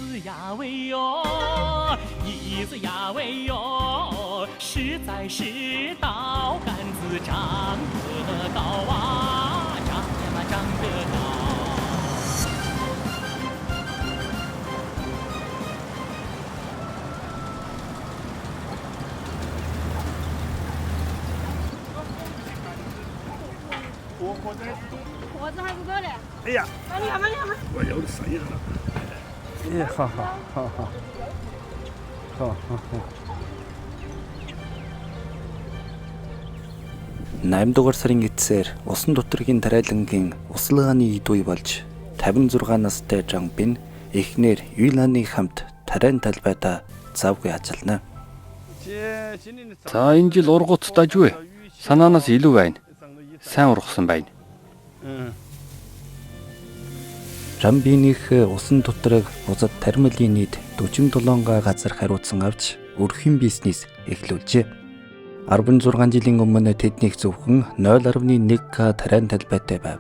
子呀喂哟，椅子呀喂哟，实在是道杆子长得高啊，长呀长得高。活子还不够嘞！哎呀，慢点，慢点，慢点。我有声音了。哎，好好好好好好好. 8 дугаар сарын эцсээр усан доторгийн тариалангийн услагааны ид үе болж 56 настай Жангбин эхнэр Юланы хамт тариан талбайда завгүй ажиллана. За энэ жил ургуут дажгүй. Санаанаас илүү байна. Сайн ургасан байна. Жамбинийх усан доторыг бузад тармилын нийт 47 газар хариуцсан авч өрхийн бизнес эхлүүлжээ. 16 жилийн өмнө тэднийг зөвхөн 0.1 га тариан талбайтай байв.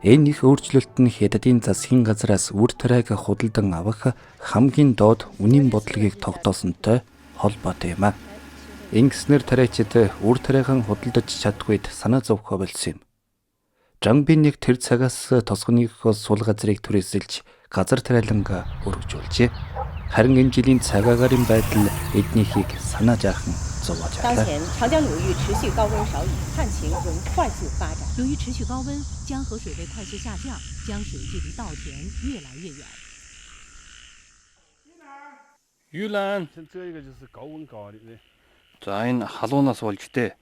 Энэ их өөрчлөлт нь хятадын засгийн газраас үр тариаг худалдан авах хамгийн доод үнийн бодлогыг тогтоосонтой холбоотой юм а. Ингэснээр тариачид үр тариахан худалдаж чадахгүйд санаа зовхоо болсон юм. Жангбинийг тэр цагаас тосгоныхоо сул газрыг түрээсэлж газар тариаланга өргөжүүлжээ. Харин энэ жилийн цагаагаарын байдал эднийхийг санаа жаахан зовоож байлаа. 长江流域持续高温少雨，旱情仍快速发展。由于持续高温，江河水位快速下降，江水距离稻田越来越远。 Юлан. За энэ халуунаас болж дээ.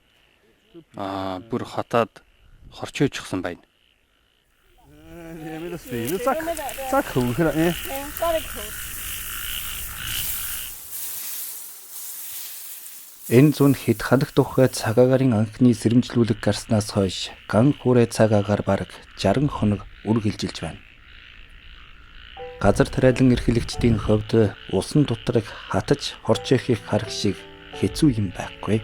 Бүр хатаад хорчойчихсан байна. Энэ зүүн хэд хадах тухай цагаагаарын анхны сэрэмжлүүлэг гарснаас хойш ган хүрээ цагаагаар бараг 60 хоног үргэлжилж байна. Газар тариалан эрхлэгчдийн хувьд усан доторыг хатаж хорчойхийг харах шиг хэцүү юм байхгүй.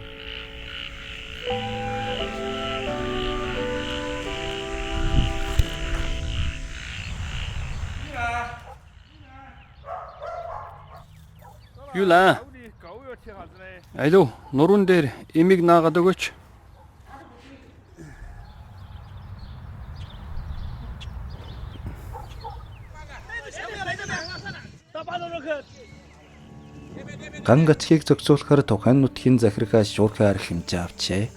Юлан. Алло, нуруунд дээр эмийг наагаад өгөөч. Ган гачгийг зохицуулахар тухайн нутгийн захиргаа шуурхай арга хэмжээ авчээ.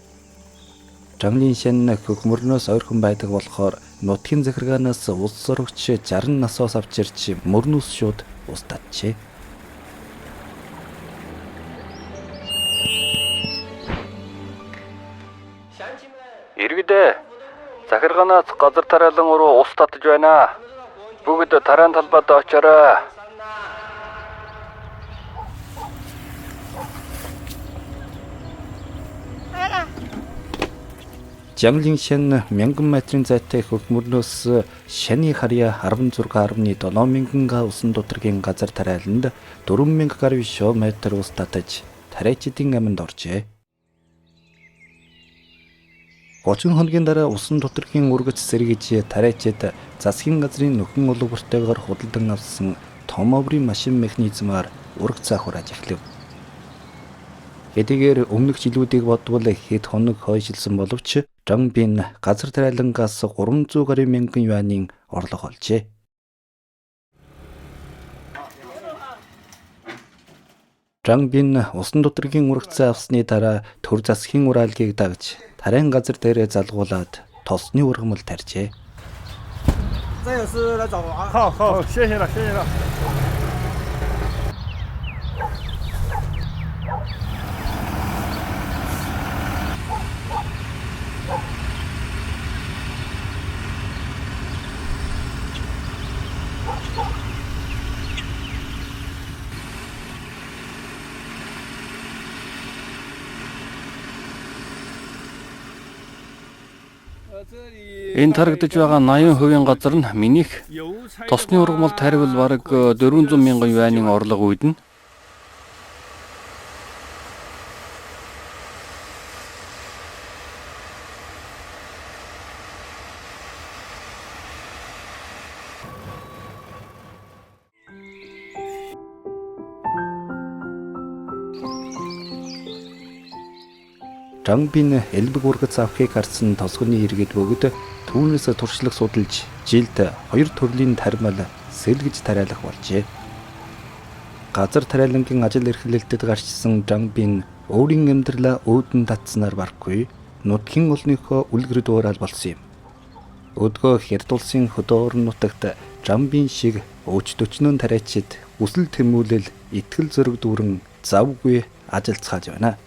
Жангийн шин хөхмөрнөөс ойрхон байдаг болохоор нутгийн захиргаанаас улс сурагч 60 насоос авч ирж мөрнөөс шууд ус татжээ. Иргэдээ захиргаанаас газар тариалан руу ус татж байна. Бүгд тариан талбайд очоорой. Жангийн шин 1000 метрийн зайтай хөхмөрнөөс шаны харьяа 16.7 мянган га усан доторгийн газар тариаланд 4000 гаруй метр ус татаж тариачдын аминд оржээ. 30 хоногийн дараа усан доторгийн үргэц сэргийж тариачид засгийн газрын нөхөн улууртайгаар худалдан авсан том оврын машин механизмаар ураг заахураж эхлэв. Хэдийгээр өмнөх жилүүдийг бодвол хэд хоног хойшилсан боловч Жангбин газар тариалангаас 300 гаруй мянган юанийн орлого олжээ. Жангбин усан доторгийн урагцаа авсны дараа төр засгийн ураалгийг дагж тариан газар дээрээ залгуулад тосны ургамал тарьжээ. 这也是来找我啊。好好，谢谢了，谢谢了。 Энэ тарагдж байгаа 80% газар нь минийх. Тосны ургамал таривал бараг 400 мянган юанийн орлого үүднэ. Жангбин элбэг ургац авахыг харсан тосгоны иргэд бөгөөд түүнээс туршлага судалж жилд 2 төрлийн тармал сэлгэж тариалах болжээ. Газар тариалангийн ажил эрхлэлтэд гарчсан Жангбин өөрийн амьдралаа өөдөн татснаар барахгүй нутгийн олныхоо үлгэр дуураал болсон юм. Өдгөө Хятад улсын хөдөө орон нутагт Жангбин шиг өөчтөчнөн тариачид үсэл тэмүүлэл итгэл зөрөг дүүрэн завгүй ажилцгааж байна.